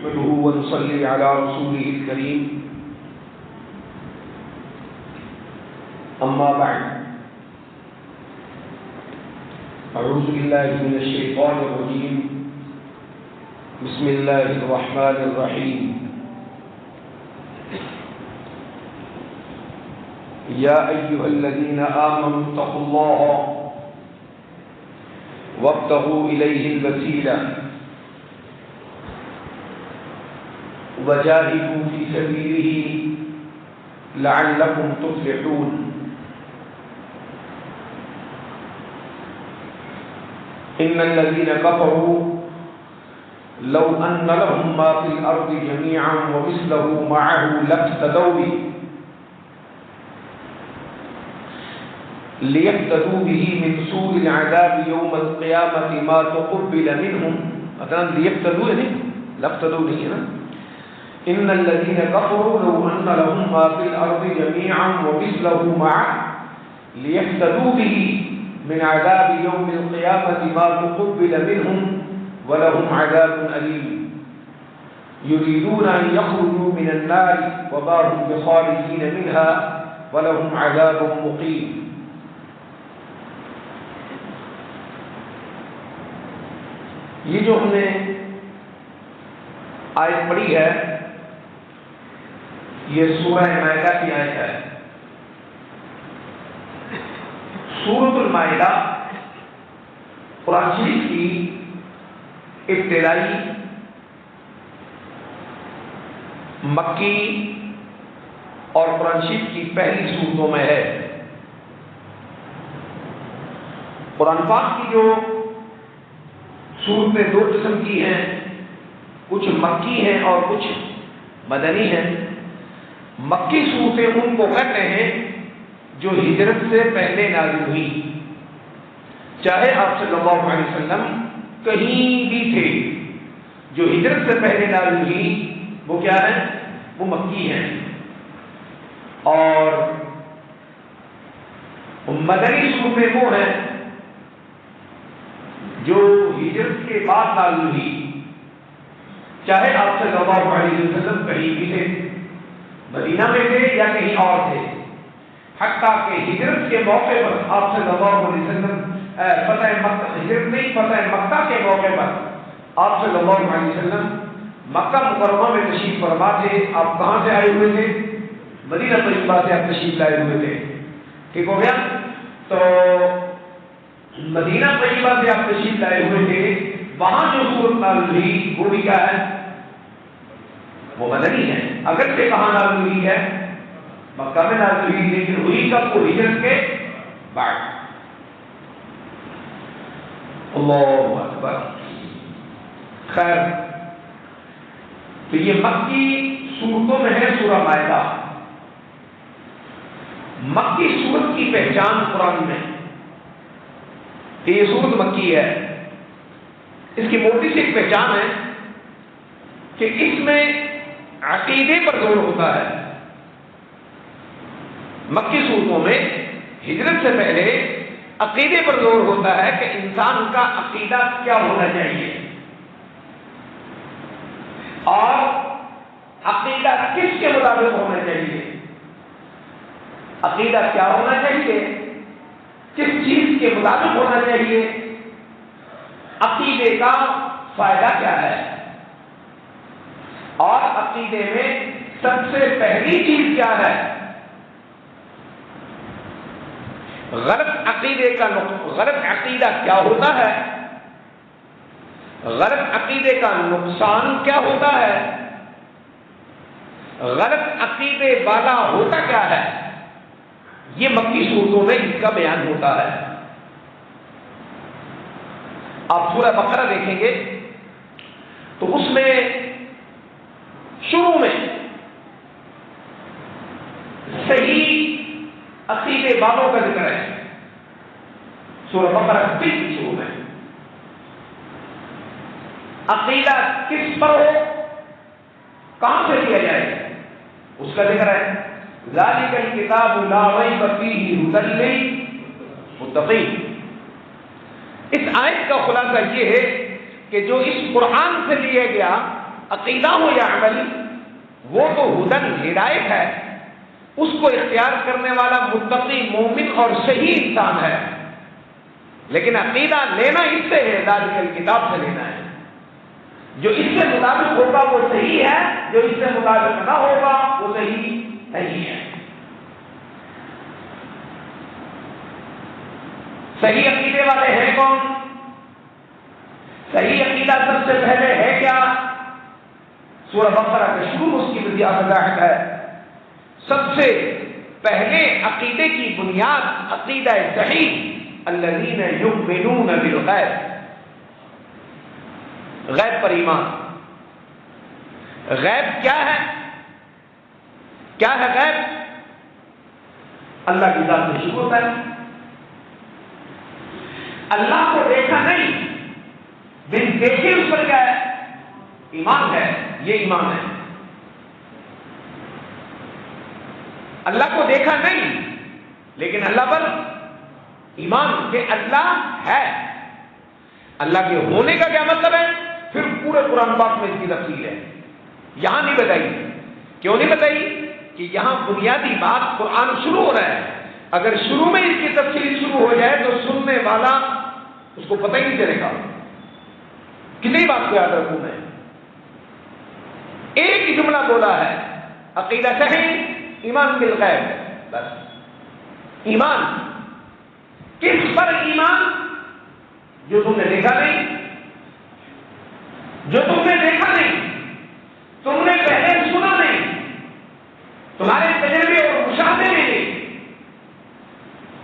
نحمده ونصلي على رسوله الكريم أما بعد أعوذ بالله من الشيطان الرجيم بسم الله الرحمن الرحيم يا أيها الذين آمنوا اتقوا الله وابتغوا إليه الوسيلة وجاهدوا في سبيله لعلكم تفلحون إن الذين كفروا لو أن لهم ما في الأرض جميعا ومثله معه لافتدوا به ليفتدوا به من سوء العذاب يوم القيامة ما تقبل منهم مثلا ليفتدوا لافتدوا به إن الذين كفروا لو أن لهم ما في الأرض جميعا ومثله معه ليفتدوا به من عذاب يوم القيامة ما تقبل منهم ولهم عذاب أليم يريدون أن يخرجوا من النار وما هم بخارجين منها ولهم عذاب مقيم. یہ جو ہم نے آیت پڑھی ہے یہ سورہ مائدہ کی آیت ہے. سورۃ المائدہ قرآن شریف کی ابتدائی مکی اور قرآن شریف کی پہلی سورتوں میں ہے. قرآن پاک کی جو سورتیں دو قسم کی ہیں، کچھ مکی ہیں اور کچھ مدنی ہیں. مکی سورتیں ان کو کہتے ہیں جو ہجرت سے پہلے نازل ہوئی، چاہے آپ صلی اللہ علیہ وسلم کہیں بھی تھے، جو ہجرت سے پہلے نازل ہوئی وہ کیا ہے؟ وہ مکی ہیں. اور مدنی سورتیں وہ ہیں جو ہجرت کے بعد نازل ہوئی، چاہے آپ صلی اللہ علیہ وسلم کہیں بھی تھے، مدینہ میں تھے یا کہیں اور تھے. حتیٰ کہ ہجرت کے موقع پر آپ صلی اللہ علیہ وسلم فتح مکہ، ہجرت نہیں فتح مکہ کے موقع پر آپ صلی اللہ علیہ وسلم مکہ مکرمہ میں تشریف فرما تھے. آپ کہاں سے آئے ہوئے تھے؟ مدینہ طیبہ سے آپ تشریف لائے ہوئے تھے. ٹھیک ہو گیا؟ تو مدینہ طیبہ سے آپ تشریف لائے ہوئے تھے، وہاں جو سورت نازل ہوئی وہ بھی کیا ہے؟ وہ مدنی ہے. اگر سے کہاں نازل ہوئی ہے؟ مکہ میں نازل ہوئی، لیکن ہوئی کب؟ وہ ہجرت کے بعد. اللہ اکبر. خیر، تو یہ مکی سورتوں میں ہے سورہ مائدہ. مکی سورت کی پہچان قرآن میں کہ یہ سورت مکی ہے. اس کی موٹی سی ایک پہچان ہے کہ اس میں عقیدے پر زور ہوتا ہے. مکی صورتوں میں ہجرت سے پہلے عقیدے پر زور ہوتا ہے کہ انسان کا عقیدہ کیا ہونا چاہیے اور عقیدہ کس کے مطابق ہونا چاہیے. عقیدہ کیا ہونا چاہیے، کس چیز کے مطابق ہونا چاہیے، عقیدے کا فائدہ کیا ہے، اور عقیدے میں سب سے پہلی چیز کیا ہے. غلط عقیدہ کیا ہوتا ہے، غلط عقیدے کا نقصان کیا ہوتا ہے، غلط عقیدے والا ہوتا کیا ہے، یہ مکی صورتوں میں اس کا بیان ہوتا ہے. آپ سورہ بقرہ دیکھیں گے تو اس میں شروع میں صحیح عقیدے والوں کا ذکر ہے. سورہ بقرہ کی شروع میں عقیدہ کس پر ہو، کہاں سے لیا جائے، اس کا ذکر ہے. ذالک الکتاب لا ریب فیہ ھدی للمتقین. اس آیت کا خلاصہ یہ ہے کہ جو اس قرآن سے لیا گیا عقیدہ ہو یا عمل، وہ تو ہدن ہدایت ہے، اس کو اختیار کرنے والا متقی مومن اور صحیح انسان ہے۔ لیکن عقیدہ لینا اس سے ہے، ذالک الکتاب سے لینا ہے۔ جو اس سے مطابق ہوگا وہ صحیح ہے، جو اس سے مطابق نہ ہوگا وہ صحیح نہیں ہے۔ صحیح عقیدے والے ہیں کون؟ صحیح عقیدہ سب سے پہلے ہے کیا؟ سورہ بقرہ کا شروع اس کی وضاحت ہے۔ سب سے پہلے عقیدے کی بنیاد عقیدہ صحیح الذین یؤمنون بالغیب، غیب پر ایمان۔ غیب کیا ہے؟ کیا ہے غیب؟ اللہ کی ذات سے شروع ہوتا ہے۔ اللہ کو دیکھا نہیں، بن دیکھے اس پر کیا ہے؟ ایمان ہے، یہ ایمان ہے۔ اللہ کو دیکھا نہیں لیکن اللہ پر ایمان کہ اللہ ہے۔ اللہ کے ہونے کا کیا مطلب ہے؟ پھر پورے قرآن پاک میں اس کی تفصیل ہے، یہاں نہیں بتائی۔ کیوں نہیں بتائی؟ کہ یہاں بنیادی بات قرآن شروع ہو رہا ہے، اگر شروع میں اس کی تفصیل شروع ہو جائے تو سننے والا اس کو پتہ ہی نہیں چلے گا۔ کتنی بات کو یاد رکھوں میں، ایک ہی جملہ بولا ہے، عقیدہ صحیح ایمان بالغیب، بس۔ ایمان کس پر ایمان؟ جو تم نے دیکھا نہیں، جو تم نے دیکھا نہیں، تم نے پہلے سنا نہیں، تمہارے تجربے اور مشاہدے میں نہیں،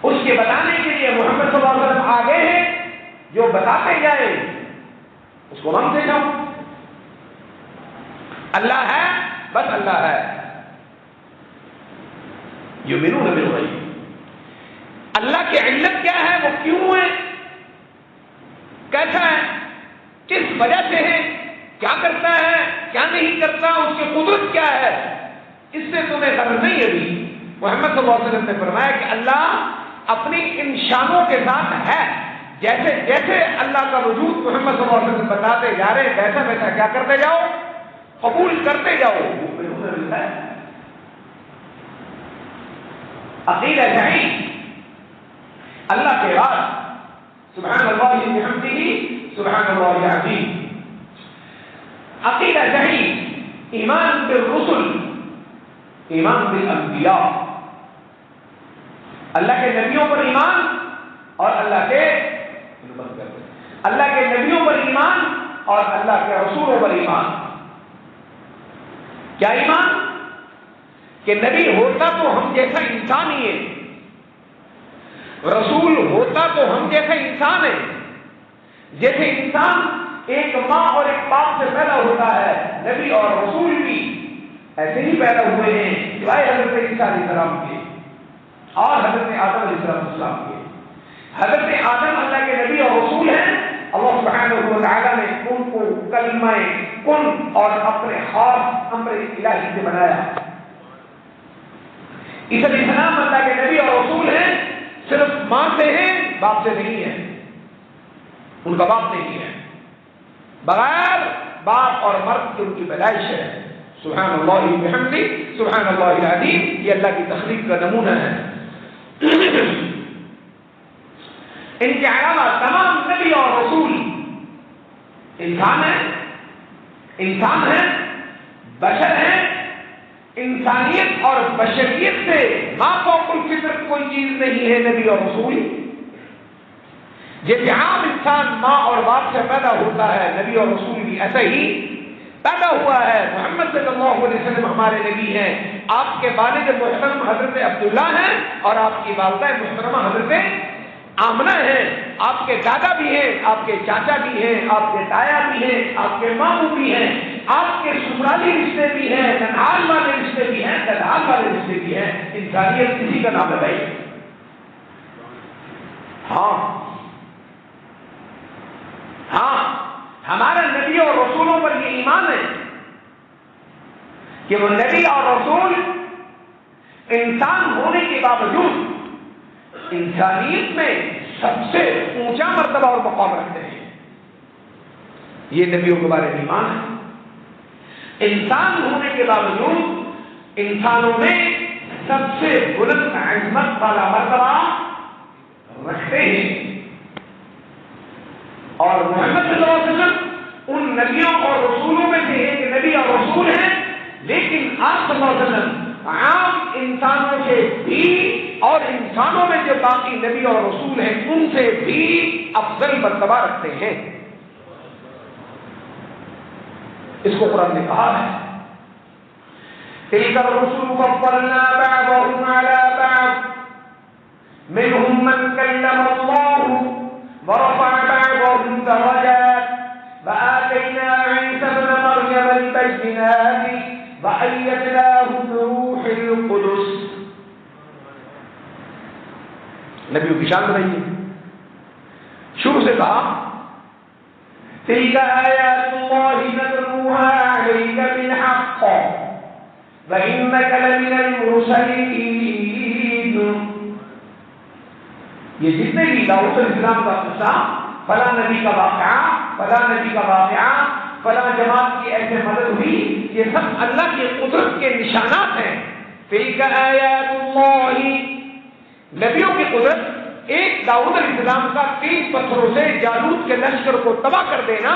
اس کے بتانے کے لیے محمد صلی اللہ علیہ وسلم آگے ہیں، جو بتاتے جائے اس کو مانتے جاؤ۔ اللہ ہے، بس اللہ ہے۔ یؤمنون بالغیب، اللہ کی علت کیا ہے، وہ کیوں ہے، کیسا ہے، کس وجہ سے ہے، کیا کرتا ہے، کیا نہیں کرتا، اس کی قدرت کیا ہے، اس سے تمہیں خبر نہیں ابھی۔ محمد صلی اللہ علیہ وسلم نے فرمایا کہ اللہ اپنی ان شانوں کے ساتھ ہے، جیسے جیسے اللہ کا وجود محمد صلی اللہ علیہ وسلم بتاتے جا رہے ویسا ویسا کیا کرتے جاؤ، قبول کرتے جاؤ۔ عقیدہ صحیح اللہ کے بعد سبحان اللہ بحمدہ سبحان اللہ العظیم۔ عقیدہ صحیح ایمان بالرسل، ایمان بالانبیاء، اللہ کے نبیوں پر ایمان اور اللہ کے نبیوں پر ایمان اور اللہ کے رسولوں پر ایمان۔ کیا ایمان؟ کہ نبی ہوتا تو ہم جیسا انسان ہی ہے، رسول ہوتا تو ہم جیسا انسان ہے۔ جیسے انسان ایک ماں اور ایک باپ سے پیدا ہوتا ہے، نبی اور رسول بھی ایسے ہی پیدا ہوئے ہیں، سوائے حضرت عیسیٰ علیہ السلام کے اور حضرت آدم علیہ السلام کے۔ حضرت آدم اللہ کے نبی اور رسول ہیں، اللہ سبحانہ و تعالیٰ نے ان کو کلمہ کن اور اپنے خاص امر الہی سے بنایا۔ عیسی علیہ السلام اللہ کے نبی اور رسول ہیں، صرف ماں سے ہیں، باپ سے نہیں ہے، ان کا باپ نہیں ہے، بغیر باپ اور مرد کی ان کی پیدائش ہے۔ سبحان اللہ بحمدہ سبحان اللہ العظیم، یہ اللہ کی تخلیق کا نمونہ ہے۔ ان کے علاوہ تمام نبی اور رسول انسان ہیں، بشر ہیں۔ انسانیت اور بشریت سے ما فوق الفطر کوئی چیز نہیں ہے نبی اور رسول۔ جیسے عام انسان ماں اور باپ سے پیدا ہوتا ہے، نبی اور رسول بھی ایسا ہی پیدا ہوا ہے۔ محمد صلی اللہ علیہ وسلم ہمارے نبی ہیں، آپ کے والد محترم حضرت عبداللہ ہیں اور آپ کی والدہ محترمہ حضرت آمنہ ہیں۔ آپ کے دادا بھی ہیں، آپ کے چاچا بھی ہیں، آپ کے تایا بھی ہیں، آپ کے ماموں بھی ہیں، آپ کے سسرالی رشتے بھی ہیں، ننھال والے رشتے بھی ہیں، دلال والے رشتے بھی ہیں۔ انسانیت کسی کا نام بتائیے۔ ہاں ہمارا نبی اور رسولوں پر یہ ایمان ہے کہ وہ نبی اور رسول انسان ہونے کے باوجود انسانیت میں سب سے اونچا مرتبہ اور مقام رکھتے ہیں۔ یہ نبیوں کے بارے میں ایمان ہے۔ انسان ہونے کے باوجود انسانوں میں سب سے بلند عظمت والا مرتبہ رکھتے ہیں، اور محمد صلی اللہ علیہ وسلم ان نبیوں اور رسولوں میں سے ایک نبی اور رسول ہیں، لیکن آپ صلی اللہ علیہ وسلم عام انسانوں سے بھی اور انسانوں میں جو باقی نبی اور رسول ہیں ان سے بھی افضل مرتبہ رکھتے ہیں۔ اس کو قرآن نے کہا ہے تِلْكَ الرُّسُلُ فَضَّلْنَا بَعْضَهُمْ عَلَى بَعْضٍ مِنْهُمْ مَنْ كَلَّمَ اللَّهُ وَرَفَعَ بَعْضَهُمْ دَرَجَاتٍ وَآتَيْنَا عِيسَى ابْنَ مَرْيَمَ الْبَيِّنَاتِ وَأَيَّدْنَاهُ بِرُوحِ الْقُدُسِ۔ نبیوں کی شان بنائیے، شروع سے کہا تِلْكَ آيَاتُ اللَّهِ نَتْلُوهَا عَلَيْكَ بِالْحَقِّ وَإِنَّكَ لَمِنَ الْمُرْسَلِينَ۔ یہ جتنے بھی داؤد علیہ السلام کا قصہ، فلاں نبی کا واقعہ، فلاں نبی کا واقعہ، فلاں جماعت کی ایسے مدد ہوئی، یہ سب اللہ کی قدرت کے نشانات ہیں۔ تِلْكَ آيَاتُ اللَّهِ، نبیوں کی قدرت، ایک داؤد علیہ السلام کا 3 پتھروں سے جالوت کے لشکر کو تباہ کر دینا،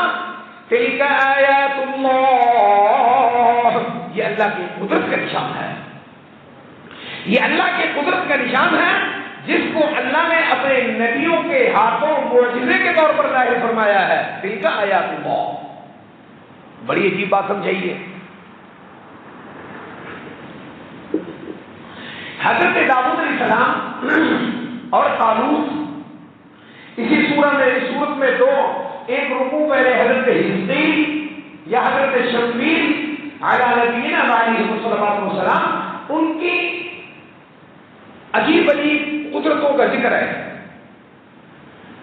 تِلْكَ آيَاتُ اللَّهِ، یہ اللہ کی قدرت کا نشان ہے، یہ اللہ کی قدرت کا نشان ہے جس کو اللہ نے اپنے نبیوں کے ہاتھوں معجزے کے طور پر ظاہر فرمایا ہے۔ تِلْكَ آيَاتُ اللَّهِ، بڑی عجیب بات سمجھائیے۔ حضرت داؤد علیہ السلام اور طالوت، اسی صورت میں دو، ایک رکوع پہلے حضرت حزقیل یا حضرت شمویل علی نبینا علیہ السلام، ان کی عجیب عجیب قدرتوں کا ذکر ہے۔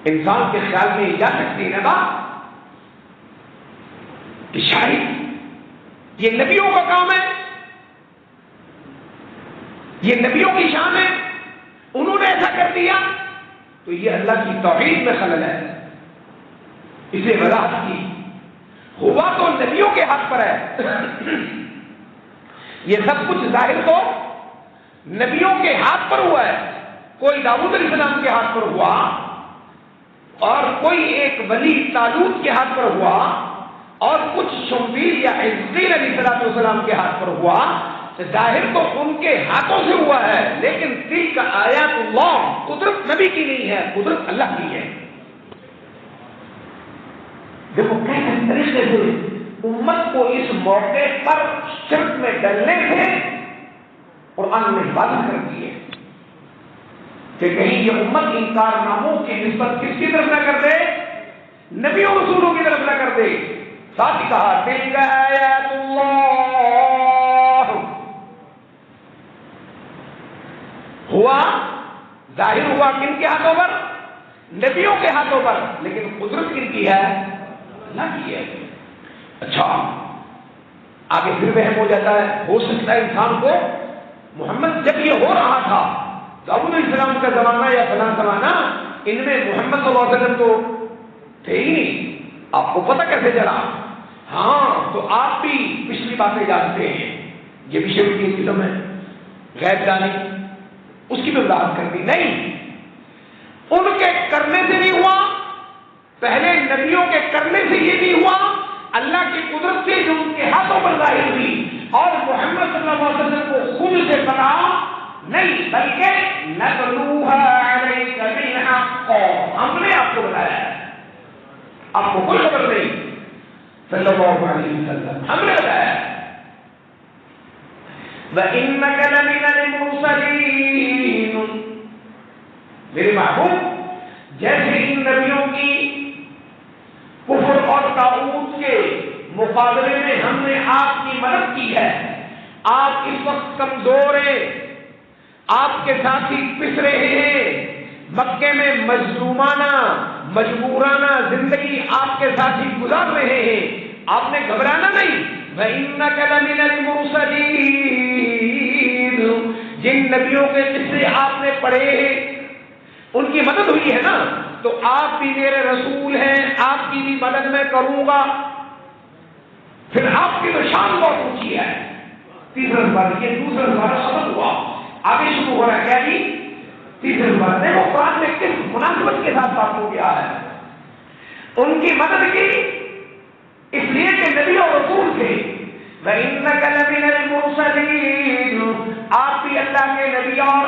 انسان کے خیال میں جا سکتی ہے نا کہ شاید یہ نبیوں کا کام ہے، یہ نبیوں کی شان ہے، انہوں نے ایسا کر دیا تو یہ اللہ کی توحید میں خلل ہے، اسے وضاحت کی ہوا تو نبیوں کے ہاتھ پر ہے۔ یہ سب کچھ ظاہر تو نبیوں کے ہاتھ پر ہوا ہے، کوئی داؤد علیہ السلام کے ہاتھ پر ہوا اور کوئی ایک ولی طالوت کے ہاتھ پر ہوا اور کچھ شمویل یا حزقیل علیہ السلام کے ہاتھ پر ہوا، ظاہر تو ان کے ہاتھوں سے ہوا ہے، لیکن تِلْكَ آیات اللہ، قدرت نبی کی نہیں ہے، قدرت اللہ کی ہے۔ دیکھو کیسے طریقے سے امت کو اس موقع پر شرک میں ڈلنے سے قرآن نے حفاظت کر دی ہے کہ کہیں یہ امت ان کارناموں کی نسبت کس کی طرف نہ کر دے، نبیوں رسولوں کی طرف نہ کر دے۔ ساتھ ہی کہا تِلْكَ آیات اللہ، ہوا ظاہر ہوا کن کے ہاتھوں پر؟ نبیوں کے ہاتھوں پر، لیکن قدرت کن کی ہے؟ اللہ کی ہے۔ اچھا آگے پھر وہم ہو جاتا ہے، ہو سکتا ہے انسان کو محمد جب یہ ہو رہا تھا داؤد علیہ السلام کا زمانہ یا فلاں زمانہ، ان میں محمد صلی اللہ علیہ وسلم تو تھے ہی نہیں، آپ کو پتہ کیسے چلا؟ ہاں تو آپ بھی پچھلی باتیں جانتے ہیں، یہ بھی شرک کی قسم ہے، غیب دانی، اس کی بھی وضاحت کر دی۔ نہیں، ان کے کرنے سے نہیں ہوا، پہلے نبیوں کے کرنے سے یہ نہیں ہوا، اللہ کی قدرت سے جو ان کے ہاتھوں پر ظاہر ہوئی، اور محمد صلی اللہ علیہ وسلم کو خود سے پتا نہیں، بلکہ نَتْلُوهَا عَلَيْكَ بِالْحَقِّ، ہم نے آپ کو بتایا ہے، آپ کو کوئی خبر نہیں، صلی اللہ علیہ وسلم ہم نے بتایا ہے۔ وَإِنَّكَ لَمِنَ الْمُرْسَلِينَ، میرے محبوب جیسے ان نبیوں کی کفر اور طاغوت کے مقابلے میں ہم نے آپ کی مدد کی ہے، آپ اس وقت کمزور ہیں، آپ کے ساتھی پس رہے ہیں، مکے میں مظلومانہ مجبورانہ زندگی آپ کے ساتھی گزار رہے ہیں، آپ نے گھبرانا نہیں۔ وَإِنَّكَ لَمِنَ الْمُرْسَلِينَ، جن نبیوں کے قصے آپ نے پڑھے ہیں ان کی مدد ہوئی ہے نا، تو آپ بھی میرے رسول ہیں، آپ کی بھی مدد میں کروں گا۔ پھر آپ کی تو شان بہت اونچی ہے. تیسرا سوال یہ دوسرا سوال ختم ہوا, آگے شروع ہو رہا ہے کیا جی تیسرے سوال. دیکھو قرآن میں کس مناسبت کے ساتھ بات ہو گیا ہے. ان کی مدد کی اس لیے کہ نبی اور رسول تھے. وَإِنَّكَ لَمِنَ الْمُرْسَلِينَ, آپ بھی اللہ کے نبی, اور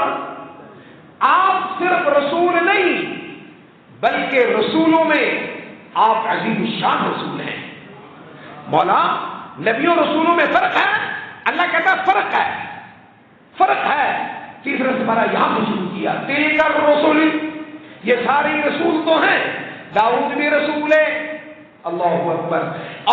آپ صرف رسول نہیں بلکہ رسولوں میں آپ عظیم الشان رسول ہیں. مولا نبی اور رسولوں میں فرق ہے. اللہ کہتا ہے فرق ہے, فرق ہے. تیسرا سپارہ یہاں سے شروع کیا. تلک الرسل, یہ سارے رسول تو ہیں. داؤد بھی رسول ہے, اللہ اکبر,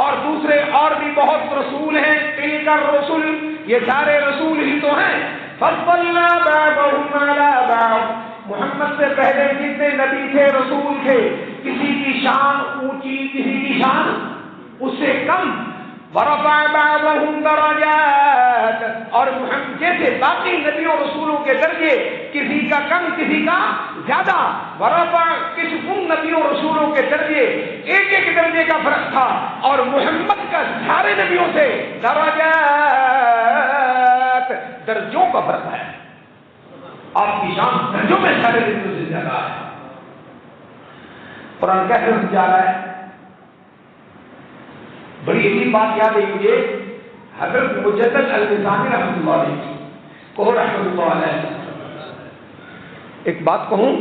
اور دوسرے اور بھی بہت رسول ہیں. تلک الرسل, یہ سارے رسول ہی تو ہیں. فضلنا بعضهم على بعض, محمد سے پہلے جتنے نبی تھے رسول تھے کسی کی شان اونچی کسی کی شان اس سے کم. ورفع بعضهم درجات, اور جیسے باقی نبیوں رسولوں کے درجے کسی کا کم کسی کا زیادہ. ورفع, ان نبیوں رسولوں کے درجے ایک ایک درجے کا فرق تھا, اور محمد کا سارے نبیوں سے درجات, درجوں کا فرق ہے. آپ کی شان درجوں میں سارے نبیوں سے زیادہ ہے. قرآن کیسے جا رہا ہے. بڑی عجیب بات یاد ہے مجھے, حضرت مجدد الفسانی رحمۃ اللہ علیہ کو رحمۃ اللہ علیہ ایک بات کہوں,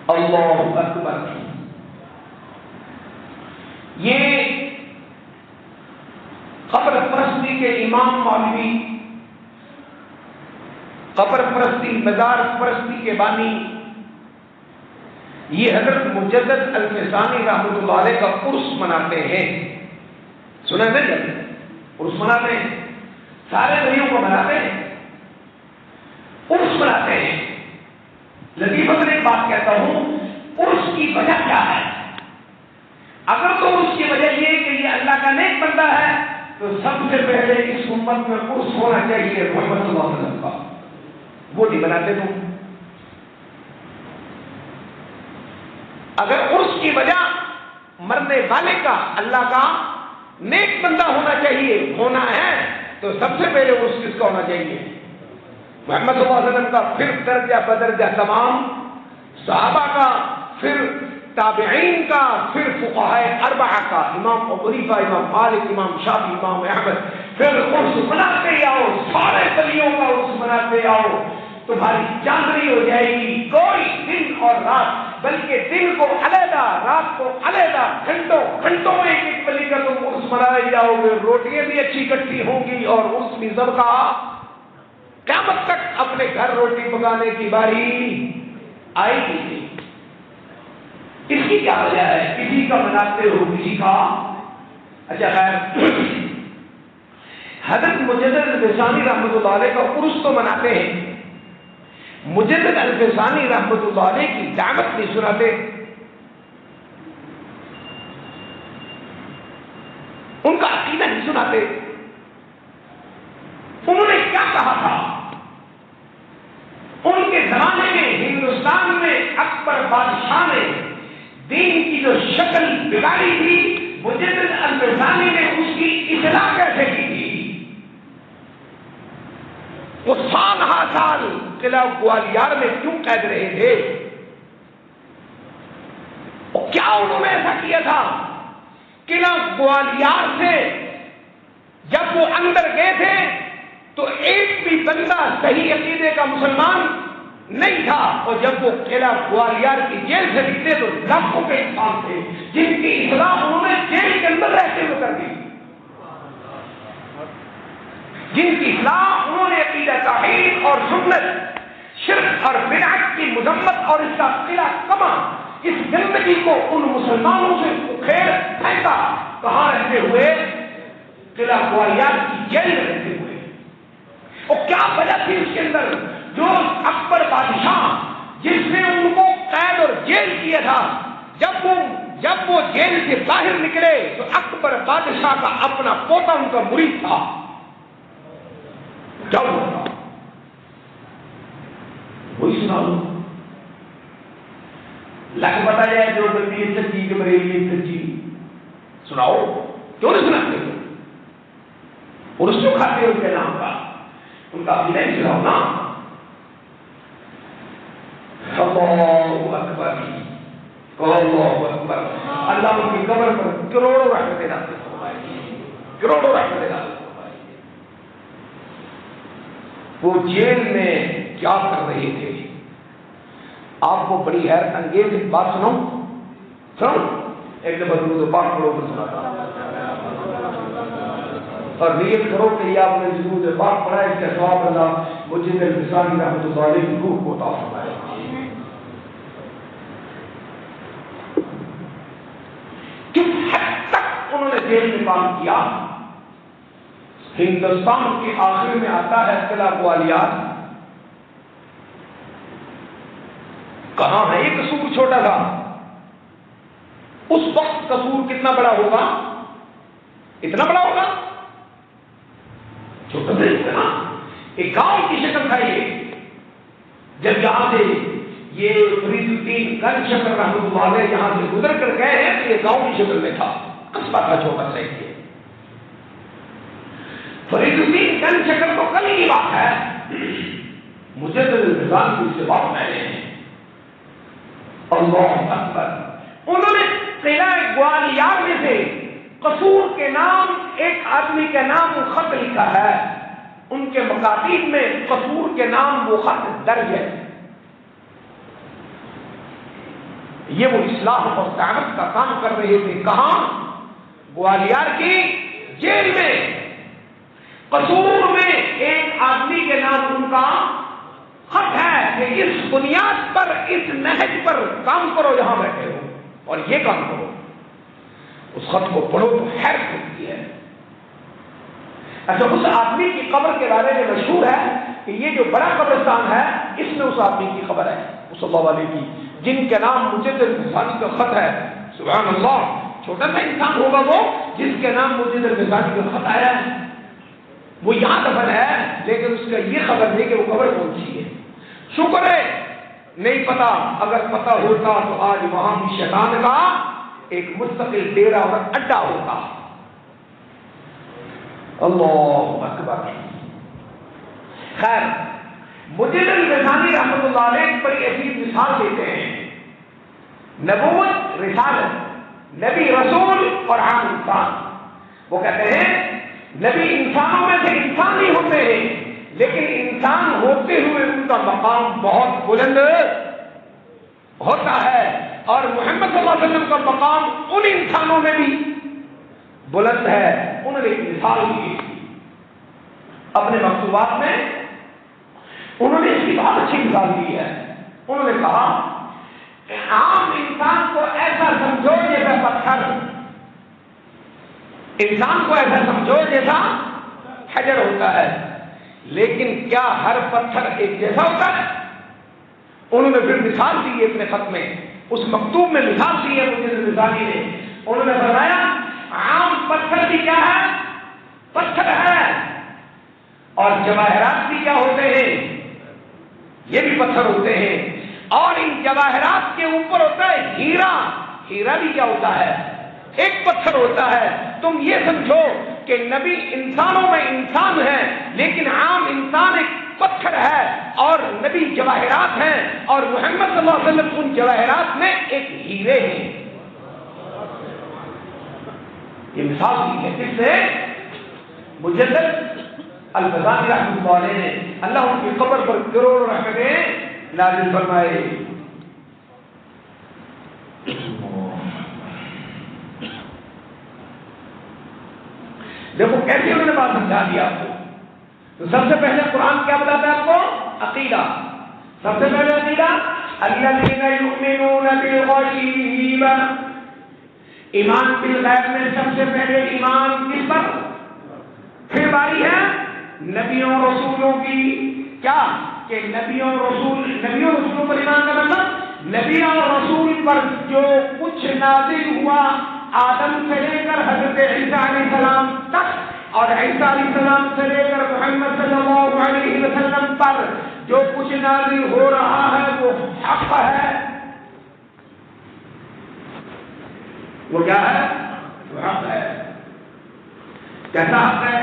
اللہ اکبر, یہ قبر پرستی کے امام مولوی, قبر پرستی مزار پرستی کے بانی, یہ حضرت مجدد الفسانی رحمۃ اللہ علیہ کا عرس مناتے ہیں. سنا نہیں جاتے عرس مناتے ہیں, سارے نبیوں کو مناتے ہیں, عرس مناتے ہیں. لطیفہ میں ایک بات کہتا ہوں, عرس کی وجہ کیا ہے؟ اگر تو عرس کی وجہ یہ کہ یہ اللہ کا نیک بندہ ہے تو سب سے پہلے اس امت میں عرس ہونا چاہیے محمد صلی اللہ علیہ وسلم کا. وہ نہیں بناتے تم. اگر عرس کی وجہ مرنے والے کا اللہ کا نیک بندہ ہونا چاہیے ہونا ہے تو سب سے پہلے عرس کس کا ہونا چاہیے؟ محمد صلی اللہ علیہ وسلم کا, پھر درجہ بدرجہ تمام صحابہ کا, پھر تابعین کا, پھر فقہائے اربعہ کا, امام ابو حنیفہ, امام مالک, امام شافعی, امام احمد. پھر عرس مناتے آؤ, سارے ولیوں کا عرس مناتے آؤ, تمہاری چاندنی ہو جائے گی. کوئی دن اور رات, بلکہ دن کو علیحدہ رات کو علیحدہ, گھنٹوں گھنٹوں ایک ایک ولی کا تم عرس منائے جاؤ گے. روٹیاں بھی اچھی اکٹھی ہوں گی اور عرس بھی ذبح. قیامت تک اپنے گھر روٹی پکانے کی باری آئے گی نہیں. اس کی کیا وجہ ہے؟ کسی کا مناتے ہو کسی کا. اچھا خیر, حضرت مجدد الفسانی رحمۃ اللہ علیہ کا عرس تو مناتے ہیں, مجدد الفسانی رحمۃ اللہ علیہ کی دعوت نہیں سناتے. ان کا عقیدہ نہیں سناتے. انہوں نے کیا کہا تھا؟ ان کے زمانے میں ہندوستان میں اکبر بادشاہ نے دین کی جو شکل بگاڑی تھی, مجدد الفسانی نے اس کی اصلاح کیسے کی تھی؟ وہ سال ہا سال قلعہ گوالیار میں کیوں قید رہے تھے؟ کیا انہوں نے ایسا کیا تھا؟ قلعہ گوالیار سے جب وہ اندر گئے تھے تو ایک بھی بندہ صحیح عقیدے کا مسلمان نہیں تھا, اور جب وہ قلعہ گوالیار کی جیل سے نکلے تو لاکھوں کے انسان تھے جن کی اصلاح انہوں نے جیل کے اندر رہتے ہوئے کر دی, جن کی اصلاح انہوں نے عقیدہ توحید اور سنت, شرک اور بدعت کی مذمت اور اس کا قلعہ کما, اس زندگی کو ان مسلمانوں سے اکھیڑ پھینکا. کہاں رہتے ہوئے؟ قلعہ گوالیار کی جیل میں رہتے ہوئے. اور کیا وجہ تھی اس کے اندر؟ جو اکبر بادشاہ جس نے ان کو قید اور جیل کیا تھا, جب وہ جیل سے باہر نکلے تو اکبر بادشاہ کا اپنا پوتا ان کا مرید تھا. کیا ہوا وہی سنا لو. لگ پتا جائے جو بندی سچی کہ بریلی سچی سناؤ، کیوں نہیں سناتے ہو؟ اور اس کو کھاتے ہو ان کے نام کا، ان کا عقیدہ ہی سناؤ نا۔ اللہ اکبر، اللہ اکبر۔ اللہ ان کی قبر پر کروڑوں رحمتیں نازل فرمائے، کروڑوں رحمتیں نازل فرمائے۔ وہ جیل میں کیا کر رہے تھے؟ آپ کو بڑی حیرت انگیز ایک بات سنو، ایک دفعہ درود پاک پڑھو تو سنا تھا، اور نیت کرو کہ یہ آپ نے درود پاک پڑھا، اس کا ثواب اللہ مجھے الفسانی رحمۃ اللہ علیہ کی روح کو عطا فرمائے۔ کس حد تک انہوں نے جیل میں کام کیا؟ ہندوستان کے آخر میں آتا ہے قلعہ گوالیار، کہاں ہے یہ قصور چھوٹا تھا، اس وقت قصور کتنا بڑا ہوگا؟ اتنا بڑا ہوگا؟ چھوٹا تھا، ایک گاؤں کی شکل تھا یہ۔ جب یہاں سے یہ فرید الدین گنج شکر رحمۃ اللہ علیہ یہاں سے گزر کر گئے ہیں تو یہ گاؤں کی شکل میں تھا، قصبہ تھا چھوٹا سا یہ۔ فرید الدین گنج شکر تو کل کی بات ہے، مجھے تو نظام کی سے بات میں نے اللہ اکبر۔ انہوں نے قلعہ گوالیار میں سے قصور کے نام ایک آدمی کے نام وہ خط لکھا ہے، ان کے مکاتیب میں قصور کے نام وہ خط درج ہے۔ یہ وہ اصلاح اور دعوت کا کام کر رہے تھے، کہاں؟ گوالیار کی جیل میں، قصور میں ایک آدمی کے نام ان کا خط ہے کہ اس بنیاد پر، اس نہج پر کام کرو، یہاں بیٹھے ہو اور یہ کام کرو۔ اس خط کو پڑھو تو حیرت ہوتی ہے۔ اچھا، اس آدمی کی قبر کے بارے میں مشہور ہے کہ یہ جو بڑا قبرستان ہے اس میں اس آدمی کی قبر ہے صلی اللہ علیہ کی، جن کے نام مجد الفسانی کا خط ہے۔ سبحان اللہ، چھوٹا سا انسان ہوگا وہ جس کے نام مجد الفسانی کا خط آیا ہے، وہ یہاں دفن ہے، لیکن اس کا یہ خبر نہیں کہ وہ قبر کون سی ہے۔ شکر ہے نہیں پتا، اگر پتا ہوتا تو آج وہاں بھی شیطان کا ایک مستقل ڈیرا اور اڈا ہوتا۔ اللہ اکبر۔ خیر، مجد الفسانی رحمۃ اللہ علیہ پر ایسی مثال دیتے ہیں، نبوت، رسالت، نبی، رسول اور عام انسان۔ وہ کہتے ہیں نبی انسانوں میں سے انسان ہی ہوتے ہیں، لیکن انسان ہوتے ہوئے ان کا مقام بہت بلند ہوتا ہے، اور محمد صلی اللہ علیہ وسلم کا مقام ان انسانوں میں بھی بلند ہے۔ انہوں نے ایک مثال دی اپنے مکتوبات میں، انہوں نے اس کی بہت اچھی مثال دی ہے۔ انہوں نے کہا کہ عام انسان کو ایسا سمجھو جیسا پتھر، انسان کو ایسا سمجھو جیسا حجر ہوتا ہے، لیکن کیا ہر پتھر ایک جیسا ہوتا ہے؟ انہوں نے پھر مثال دی اپنے خط میں، اس مکتوب میں مثال دی ہے مجھے مثالی نے۔ انہوں نے فرمایا عام پتھر بھی کیا ہے؟ پتھر ہے، اور جواہرات بھی کیا ہوتے ہیں؟ یہ بھی پتھر ہوتے ہیں، اور ان جواہرات کے اوپر ہوتا ہے ہیرا۔ ہیرا بھی کیا ہوتا ہے؟ ایک پتھر ہوتا ہے۔ تم یہ سمجھو کہ نبی انسانوں میں انسان ہے، لیکن عام انسان ایک پتھر ہے، اور نبی جواہرات ہیں، اور محمد صلی اللہ علیہ وسلم ان جواہرات میں ایک ہیرے ہیں۔ یہ مثال دی ہے کس سے؟ مجد الفسانی رحمۃ اللہ علیہ نے۔ اللہ ان کی قبر پر کروڑ رحمتیں نازل فرمائے۔ دیکھو کیسے انہوں نے بات سمجھا دیا آپ کو۔ تو سب سے پہلے قرآن کیا بتاتا ہے آپ کو؟ عقیدہ۔ سب سے پہلے عقیدہ الذین یؤمنون بالغیب، ایمان بالغیب میں سب سے پہلے ایمان کس پر؟ پھر باری ہے نبیوں رسولوں کی، کیا کہ نبیوں رسولوں پر ایمان کا مطلب نبی اور رسول پر جو کچھ نازل ہوا آدم سے لے کر حضرت عیسیٰ علیہ السلام تک، اور عیسیٰ علیہ السلام سے لے کر محمد صلی اللہ علیہ وسلم پر جو کچھ نازل ہو رہا ہے وہ حق ہے، وہ کیا ہے؟ وہ حق ہے. کیسا حق ہے؟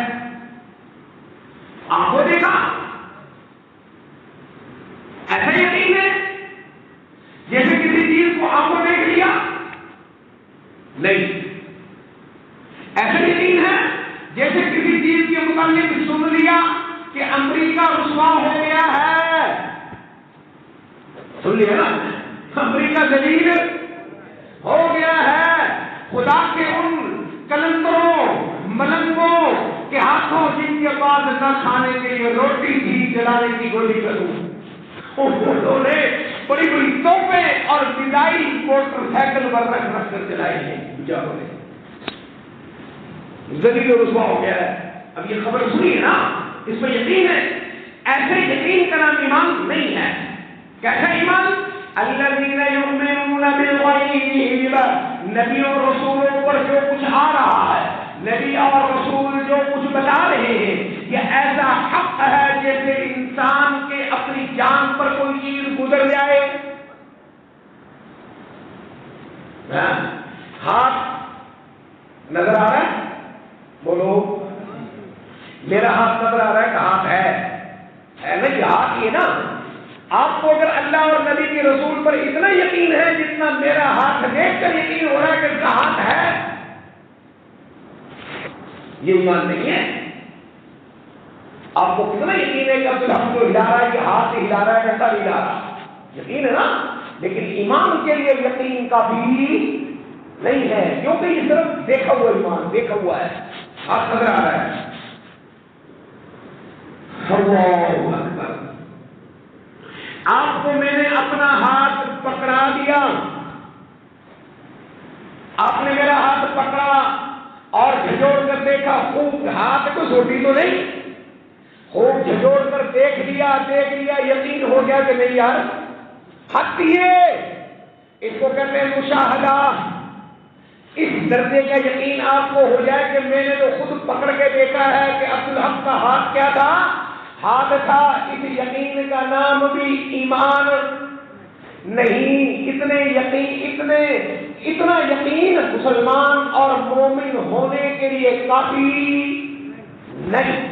آپ کو دیکھا ایسا یقین ہے جیسے کسی چیز کو آپ کو دیکھ لیا؟ نہیں. ایسا یقین ہے جیسے کسی چیز کے متعلق سن لیا کہ امریکہ رسوا ہو گیا ہے. سن لیا نا؟ امریکہ ذلیل ہو گیا ہے خدا کے ان کلندروں ملنگوں کے ہاتھوں جن کے پاس نہ کھانے کے لیے روٹی تھی جلانے کی گولی کروں. انہوں نے بڑی بڑی توپیں اور میزائل موٹر سائیکل پر رکھ کر چلائی ہیں. بیچاروں نے ذلیل و رسوا ہو گیا ہے. اب یہ خبر سنی ہے نا, اس میں یقین ہے. ایسے یقین کا نام ایمان نہیں ہے. کیسا ایمان؟ الذین یؤمنون بالغیب, نبی اور رسولوں پر جو کچھ آ رہا ہے, نبی اور رسول جو کچھ بتا رہے ہیں, یہ ایسا حق ہے جیسے انسان کے اپنی جان پر کوئی چیز گزر جائے. ہاتھ نظر آ رہا ہے؟ بولو. میرا ہاتھ نظر آ رہا ہے کہ ہاتھ ہے نا؟ یہ ہاتھ یہ نا. آپ کو اگر اللہ اور نبی کے رسول پر اتنا یقین ہے جتنا میرا ہاتھ دیکھ کر یقین ہو رہا ہے کہ اس کا ہاتھ ہے, یہ ایمان نہیں ہے. آپ کو کتنا یقین ہے کہ عبد الحق جو ہلا رہا ہے یہ ہاتھ سے ہلا رہا ہے ایسا ہلا رہا ہے؟ یقین ہے نا. لیکن ایمان کے لیے یقین کافی نہیں ہے, کیونکہ یہ صرف دیکھا ہوا ایمان, دیکھا ہوا ہے, ہاتھ نظر آ رہا ہے. اللہ اکبر. آپ کو میں نے اپنا ہاتھ پکڑا دیا, آپ نے میرا ہاتھ پکڑا اور جھجوڑ کر دیکھا, خوب ہاتھ کو چھوٹی تو نہیں, خوب جھجوڑ کر دیکھ لیا, یقین ہو گیا کہ نہیں یار حق ہے. اس کو کہتے ہیں مشاہدہ. اس درجے کا یقین آپ کو ہو جائے کہ میں نے تو خود پکڑ کے دیکھا ہے کہ عبد الحق کا ہاتھ کیا تھا؟ ہاتھ تھا. اس یقین کا نام بھی ایمان نہیں. اتنا یقین مسلمان اور مومن ہونے کے لیے کافی نہیں.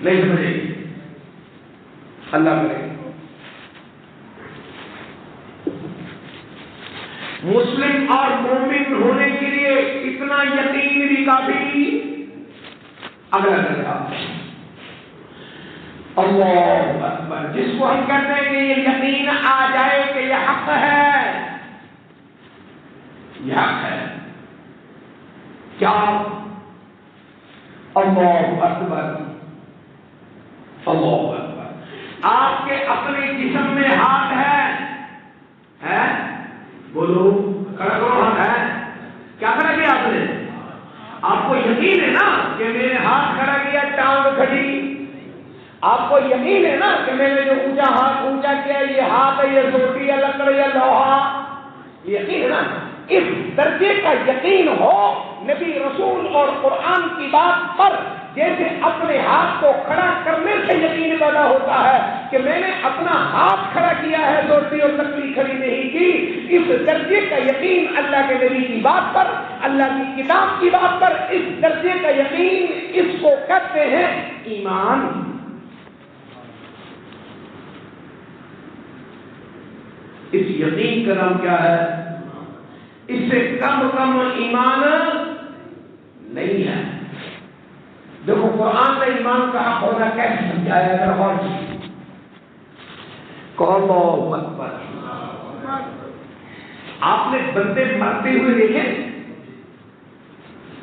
نہیں سمجھے؟ اللہ کرے مسلم اور مومن ہونے کے لیے اتنا یقین بھی کافی. اگلا درجہ اللہ اکبر, جس کو ہم کہتے ہیں کہ یہ یقین آ جائے کہ یہ حق ہے, یہ حق ہے. کیا؟ اللہ اکبر, اللہ اکبر. آپ کے اپنے جسم میں ہاتھ ہے؟ بولو, کھڑا کرو. ہاتھ ہے. کیا کھڑا کیا آپ نے؟ آپ کو یقین ہے نا کہ میں نے ہاتھ کھڑا کیا, ٹانگ کھڑی. آپ کو یقین ہے نا کہ میں نے جو اونچا ہاتھ اونچا کیا یہ ہاتھ ہے, یہ روٹی یا لکڑ یا لوہا, یقین ہے نا. اس درجے کا یقین ہو نبی رسول اور قرآن کی بات پر, جیسے اپنے ہاتھ کو کھڑا کرنے سے یقین پیدا ہوتا ہے کہ میں نے اپنا ہاتھ کھڑا کیا ہے, روٹی اور لکڑی کھڑی نہیں کی. اس درجے کا یقین اللہ کے نبی کی بات پر, اللہ کی کتاب کی بات پر, اس درجے کا یقین, اس کو کہتے ہیں ایمان. اس یقین کا نام کیا ہے؟ اس سے کم ایمان نہیں ہے. دیکھو قرآن نے ایمان کا حق ہونا کیسے سمجھایا ہے, غور کیجیے. اللہ اکبر. آپ نے بندے مرتے ہوئے دیکھے؟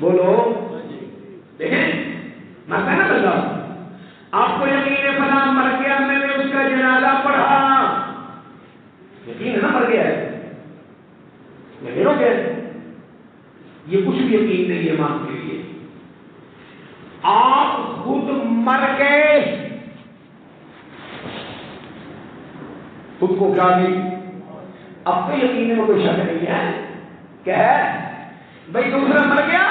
بولو, دیکھیں مرتا نا بندہ. آپ کو یقین ہے فلاں مر گیا, میں نے اس کا جنازہ پڑھا, یقین ہے نا مر گیا ہے, یقین ہو گیا. یہ کچھ بھی یقین نہیں ہے ایمان کے لیے. آپ خود مر گئے, خود کو کیا نہیں, اب تو یقین میں کوئی شک نہیں ہے. کیا ہے بھائی, دوسرا مر گیا,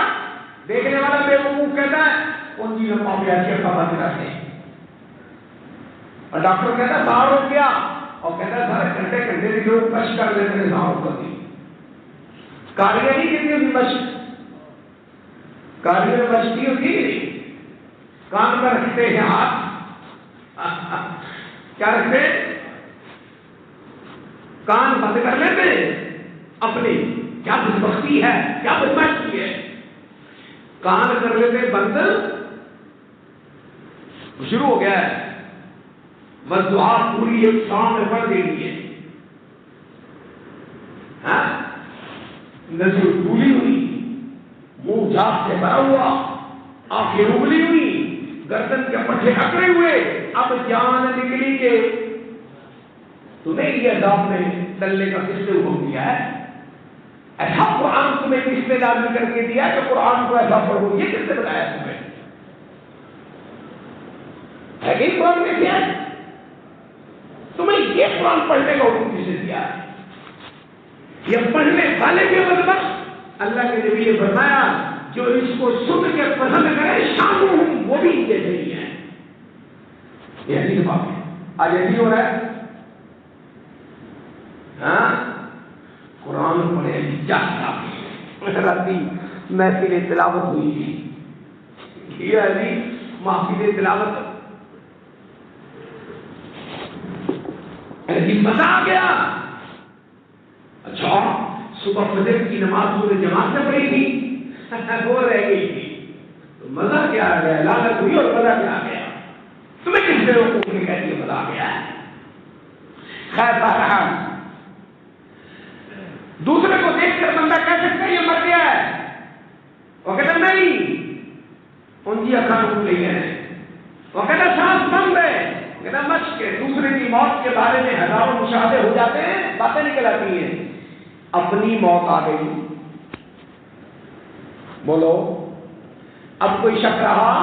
دیکھنے والا بے وقوف کہتا ہے ان چیزوں کو بند رکھتے ہیں, اور ڈاکٹر کہتا ہے باہر ہو گیا, اور کہتا ہے سارے گھنٹے گھنٹے بھی لوگ مشق کر لیتے ہیں نظام پر دی کاریاں نہیں کتنی ہوتی مشق کاریاں مشق کی ہوتی کان پر رکھتے ہیں ہاتھ کیا رکھتے کان بند کر لیتے اپنی کیا بدبختی ہے کیا بدماشی ہے کان کر لیتے بند شروع ہو گیا ہے بس دعا پوری ایک شام میں پڑھ دینی ہے نظر پوری ہوئی منہ جھاگ سے بھرا ہوا آنکھیں اگلی ہوئی گردن کے پٹھے اکڑے ہوئے اب جان نکلی کے تمہیں یہ عذاب میں ڈلنے کا کس نے حکم دیا ہے ایسا قرآن تمہیں کس نے لازمی کر کے دیا کہ قرآن کو ایسا پڑھو یہ کس نے بتایا تمہیں ہے کہ قرآن میں کیا ہے تمہیں یہ قرآن پڑھنے کا حکم کس نے دیا ہے یہ پڑھنے والے کے بدبخت اللہ کے نبی نے فرمایا جو اس کو سن کے پسند کرے شاموں وہ بھی یہ نہیں ہے یہ حدیث بات ہے آج ایسی ہو رہا ہے ہاں قرآن پڑھے جاتا راتی محفل تلاوت ہوئی تھی یہ حدیث محفل تلاوت مزہ آ گیا اچھا صبح فجر کی نماز پورے جماعت میں پڑھی تھی وہ رہ گئی تھی تو مزہ کیا آ گیا لالچ ہوئی اور مزہ کیا آ گیا تمہیں کس نے وقوف نے کہہ دیا مزہ آ گیا ہے خیر بہرحال دوسرے کو دیکھ کر بندہ کہہ سکتا ہے یہ مر گیا ہے وہ کہتا نہیں ان کی اکھان اٹھ گئی ہیں وہ کہتا سانس بند ہے کہتا مشق کے دوسرے کی موت کے بارے میں ہزاروں مشاہدے ہو جاتے ہیں باتیں نکل آتی ہیں اپنی موت آ گئی بولو اب کوئی شک رہا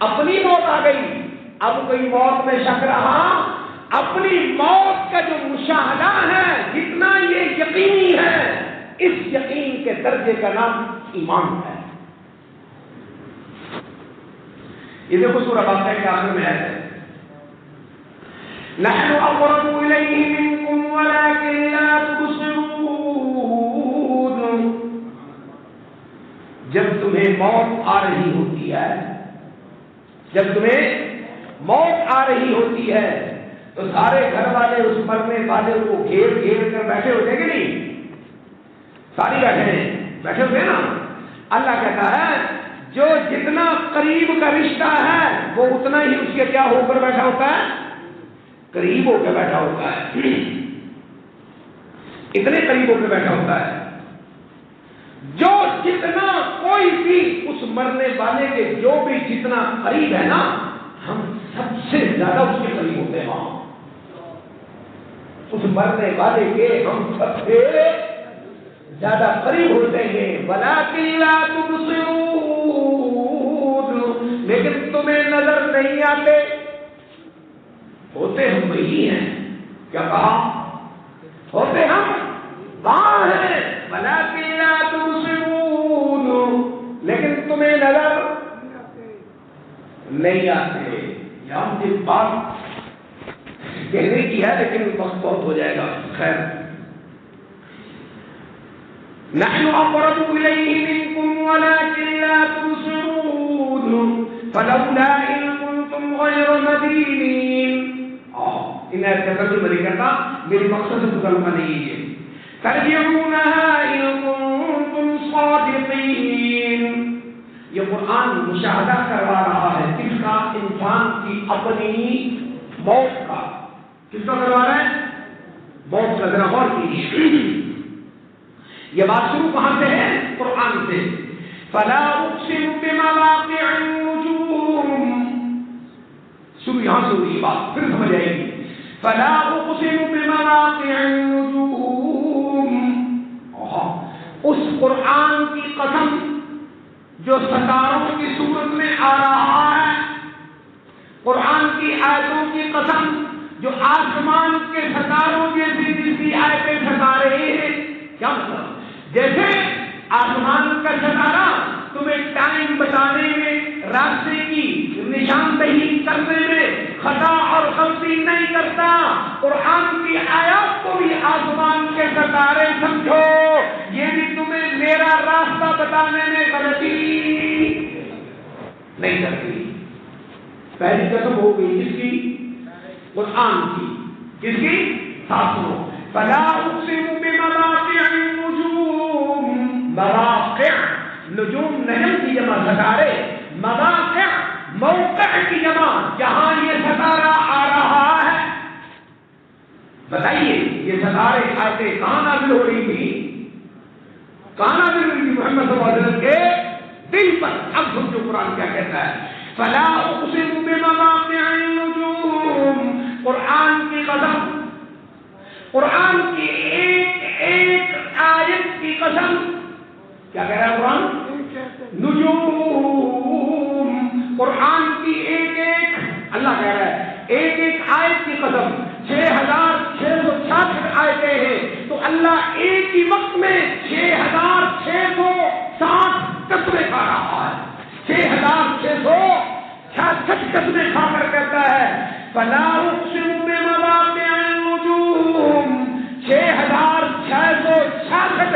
اپنی موت آ گئی اب کوئی موت میں شک رہا اپنی موت کا جو مشاہدہ ہے جتنا یہ یقینی ہے اس یقین کے درجے کا نام ایمان ہے یہ دیکھو سورہ بقرہ کے آخر میں ہے نحن اقرب الیہ منکم ولکن لا تبصرون جب تمہیں موت آ رہی ہوتی ہے جب تمہیں موت آ رہی ہوتی ہے تو سارے گھر والے اس مرنے والے کو گھیر گھیر کر بیٹھے ہوتے کہ نہیں ساری بیٹھے ہوتے نا اللہ کہتا ہے جو جتنا قریب کا رشتہ ہے وہ اتنا ہی اس کے کیا ہو کر بیٹھا ہوتا ہے قریب ہو کے بیٹھا ہوتا ہے اتنے قریب ہو کے بیٹھا ہوتا ہے جو جتنا کوئی بھی اس مرنے والے کے جو بھی جتنا قریب ہے نا ہم سب سے زیادہ اس کے قریب ہوتے ہیں اس مرنے والے کے ہم سب سے زیادہ قریب ہوتے ہیں وَلَٰكِن لَا تُبْصِرُونَ لیکن تمہیں نظر نہیں آتے ہوتے ہم وہی ہیں کیا کہا ہوتے ہم وہاں ہیں وَلَٰكِن لَا تُبْصِرُونَ لیکن تمہیں نظر نہیں آتے یا ہم جس بات کہنے کی ہے لیکن وقت بہت ہو جائے گا خیر نحن اقرب الیہ منکم ولکن لا تبصرون فلولا ان کنتم غیر مدینین انہیں ترجمہ نہیں کرتا میری مقصد سے ترجمہ نہیں ہے ترجعونها ان کنتم صادقین یہ قرآن مشاہدہ کروا رہا ہے کس کا انسان کی اپنی موت کا کس کا کروا رہا ہے موت کا ذرا غور کیجیے یہ بات شروع کہاں سے ہے قرآن سے فلا اقسم بمواقع النجوم شروع یہاں سے ہوئی بات پھر سمجھ آئے گی فلا اقسم بمواقع النجوم اس قرآن کی قسم جو ستاروں کی صورت میں آ رہا ہے قرآن کی آیتوں کی قسم جو آسمان کے ستاروں جیسی جیسی آیتیں ستا رہے ہیں کیا مطلب جیسے آسمان کا ستارہ تمہیں ٹائم بتانے میں راستے کی نشاندہی کرنے میں خطا اور تفصیل نہیں کرتا. قرآن کی آیات کو بھی آسمان کے ستارے سمجھو. یہ بھی تمہیں میرا راستہ بتانے میں غلطی نہیں کرتی. پہلی قسم ہو گئی کس کی؟ قرآن کی. کس کی؟ ساتوں. فلا اقسم بمواقع النجوم. مواقع نجوم نجم کی جمع ستارے، مواقع موقع کی جمع جہاں یہ ستارہ آ رہا ہے. بتائیے یہ ستارے آتے کہاں نازل ہو رہی تھی؟ کہاں نازل ہوئی تھی؟ محمد صلی اللہ علیہ وسلم کے دل پر. اب سمجھو قرآن کیا کہتا ہے. فلا اقسم بمواقع النجوم. قرآن کی قسم، قرآن کی ایک ایک آیت کی قسم. کیا کہہ رہا ہے قرآن؟ نجوم. قرآن کی ایک ایک، اللہ کہہ رہا ہے ایک ایک آیت کی قسم. 6666 آیتیں ہیں تو اللہ ایک ہی وقت میں 6660 قسمیں کھا رہا ہے. 6666 قسمیں کھا کر کہتا ہے فلا اقسم بمواقع النجوم. 6666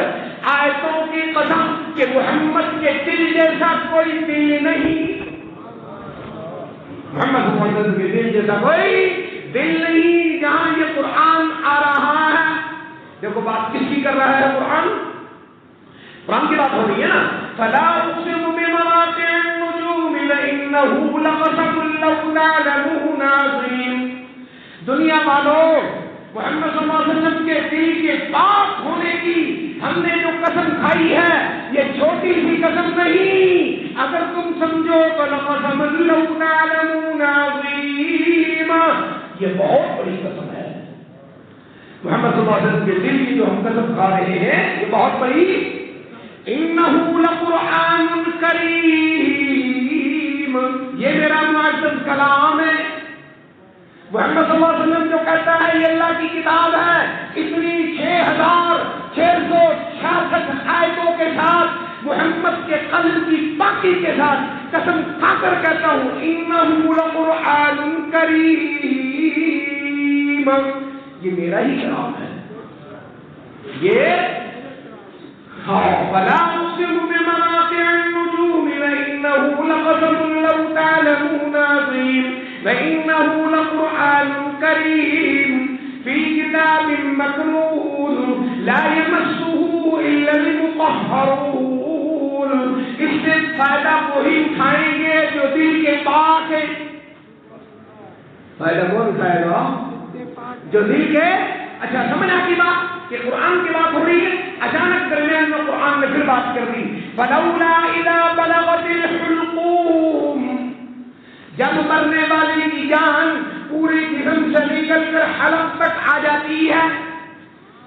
آیتوں کی قسم کہ محمد کے دل جیسا کوئی دل نہیں. محمد صلی اللہ علیہ وسلم کے دل جیسا کوئی دل نہیں. جہاں یہ قرآن آ رہا ہے، دیکھو بات کس کی کر رہا ہے قرآن؟ قرآن کی بات ہو رہی ہے نا. فلا اقسم بمواقع النجوم لانه لقسم لو تعلمون عظیم. دنیا والوں، محمد صلی اللہ علیہ وسلم کے دل کے پاک ہونے کی ہم نے جو قسم کھائی ہے یہ چھوٹی سی قسم نہیں. اگر تم سمجھو تو لقسم لو تعلمون عظیم، یہ بہت بڑی قسم ہے. محمد صلی اللہ علیہ وسلم کے دل کی جو ہم قسم کھا رہے ہیں یہ بہت بڑی. انہ لقرآن کریم، یہ میرا معزز کلام ہے. محمد صلی اللہ علیہ وسلم جو کہتا ہے یہ اللہ کی کتاب ہے، اتنی 6666 آیتوں کے ساتھ محمد کے قلب کی پاکی کے ساتھ قسم کھا کر کہتا ہوں انہ لقرآن کریم، یہ میرا ہی کلام ہے. یہ فلا اقسم بمواقع النجوم لانه لقسم لو تعلمون عظیم وانه لقرآن کریم فی کتاب مکنون لا یمسہ الا المطہرون. اس سے فائدہ وہی اٹھائیں گے جو دل کے پاک ہے. فائدہ کون اٹھائے گا؟ جو دل کے. اچھا سمجھا کی بات کہ قرآن کی بات ہو رہی ہے، اچانک درمیان میں قرآن نے پھر بات کر دی. فلولا اذا بلغت الحلقوم، جب مرنے والی کی جان پورے جسم سے نکل کر حلق تک آ جاتی ہے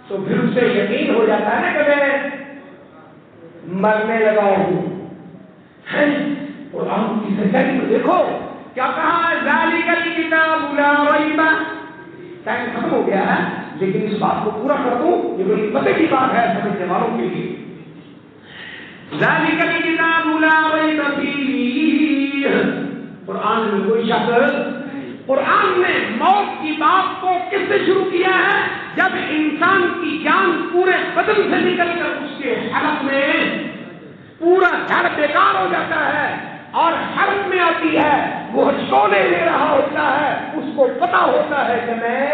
تو پھر اسے یقین ہو جاتا ہے کہ میں مرنے لگا ہوں. قرآن کی سچائی کو دیکھو کیا کہا، ذالک الکتاب لا ریب. ٹائم ختم ہو گیا ہے لیکن اس بات کو پورا کر دوں، یہ بڑی پتے کی بات ہے سمجھنے والوں کے لیے. ذالک الکتاب لا ریب فیہ، قرآن میں کوئی شک. قرآن نے موت کی بات کو کس سے شروع کیا ہے؟ جب انسان کی جان پورے بدن سے نکل کر اس کے حلق میں پورا جھڑ بیکار ہو جاتا ہے اور حلق میں آتی ہے، وہ شعلے لے رہا ہوتا ہے، اس کو پتا ہوتا ہے کہ میں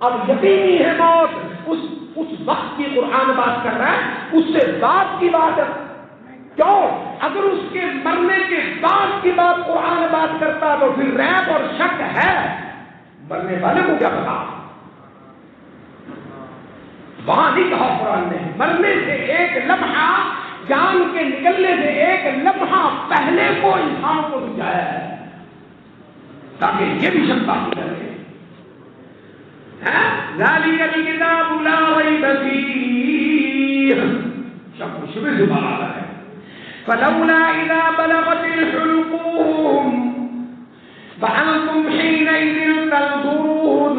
اب یقینی ہے موت. اس وقت کی قرآن بات کر رہا ہے، اس سے بعد کی بات. کیوں؟ اگر اس کے مرنے کے بعد کی بات قرآن بات کرتا تو پھر ریب اور شک ہے. مرنے والے کو کیا پتا؟ وہاں نہیں کہا قرآن نے. مرنے سے ایک لمحہ، جان کے نکلنے سے ایک لمحہ پہلے کو انسان کو سمجھایا ہے تاکہ یہ بھی شک باقی کرے. ذالک الکتاب لا ریب فیہ، شک و شبہ سے باہر آ رہا ہے. فلولا اذا بلغت الحلقوم وانتم حينئذ تنظرون.